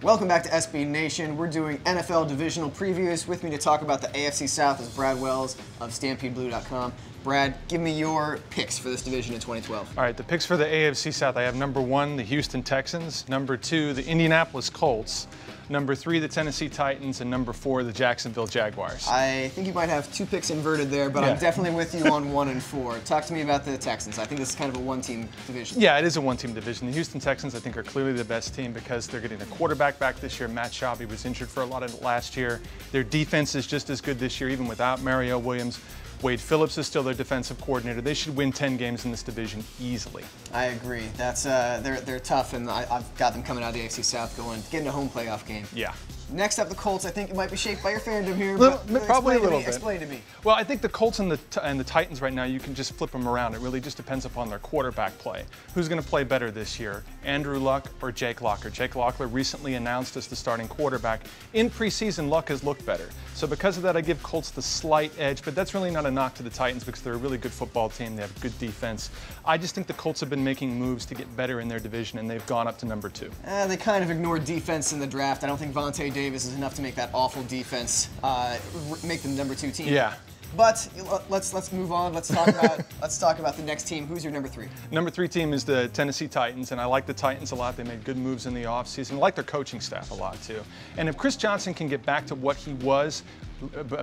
Welcome back to SB Nation. We're doing NFL divisional previews. With me to talk about the AFC South is Brad Wells of StampedeBlue.com. Brad, give me your picks for this division in 2012. All right, the picks for the AFC South. I have number 1, the Houston Texans. Number 2, the Indianapolis Colts. Number 3, the Tennessee Titans. And number 4, the Jacksonville Jaguars. I think you might have 2 picks inverted there, but I'm definitely with you on 1 and 4. Talk to me about the Texans. I think this is kind of a one-team division. Yeah, it is a one-team division. The Houston Texans, I think, are clearly the best team because they're getting a quarterback back this year. Matt Schaub was injured for a lot of it last year. Their defense is just as good this year, even without Mario Williams. Wade Phillips is still their defensive coordinator. They should win 10 games in this division easily. I agree. That's they're tough, and I've got them coming out of the AFC South getting a home playoff game. Yeah. Next up, the Colts. I think it might be shaped by your fandom here. Probably a little bit. Explain to me. Well, I think the Colts and the Titans right now, you can just flip them around. It really just depends upon their quarterback play. Who's going to play better this year, Andrew Luck or Jake Locker? Jake Locker recently announced as the starting quarterback. In preseason, Luck has looked better. So because of that, I give Colts the slight edge, but that's really not a knock to the Titans because they're a really good football team. They have good defense. I just think the Colts have been making moves to get better in their division, and they've gone up to number 2. They kind of ignored defense in the draft. I don't think Vontae Davis is enough to make that awful defense make them number 2 team. Yeah. But let's move on. Let's talk about the next team. Who's your number 3? Number 3 team is the Tennessee Titans, and I like the Titans a lot. They made good moves in the offseason. I like their coaching staff a lot too. And if Chris Johnson can get back to what he was,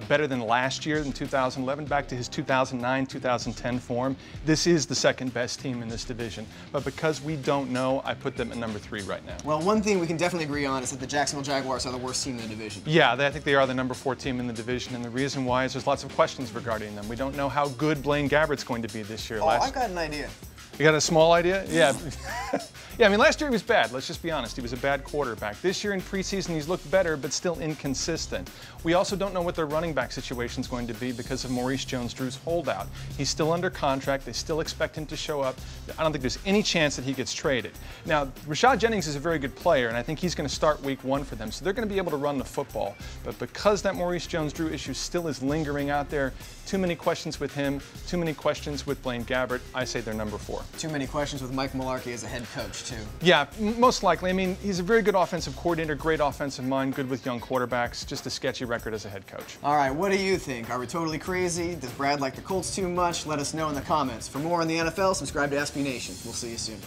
better than last year in 2011, back to his 2009-2010 form, this is the second best team in this division. But because we don't know, I put them at number 3 right now. Well, one thing we can definitely agree on is that the Jacksonville Jaguars are the worst team in the division. Yeah, I think they are the number 4 team in the division, and the reason why is there's lots of questions regarding them. We don't know how good Blaine Gabbert's going to be this year. Oh, I've got an idea. You got a small idea? Yeah. Yeah, I mean, last year he was bad. Let's just be honest. He was a bad quarterback. This year in preseason, he's looked better, but still inconsistent. We also don't know what their running back situation is going to be because of Maurice Jones-Drew's holdout. He's still under contract. They still expect him to show up. I don't think there's any chance that he gets traded. Now, Rashad Jennings is a very good player, and I think he's going to start week 1 for them, so they're going to be able to run the football. But because that Maurice Jones-Drew issue still is lingering out there, too many questions with him, too many questions with Blaine Gabbert, I say they're number 4. Too many questions with Mike Mularkey as a head coach, too. Yeah, most likely. I mean, he's a very good offensive coordinator, great offensive mind, good with young quarterbacks, just a sketchy record as a head coach. All right, what do you think? Are we totally crazy? Does Brad like the Colts too much? Let us know in the comments. For more on the NFL, subscribe to SB Nation. We'll see you soon.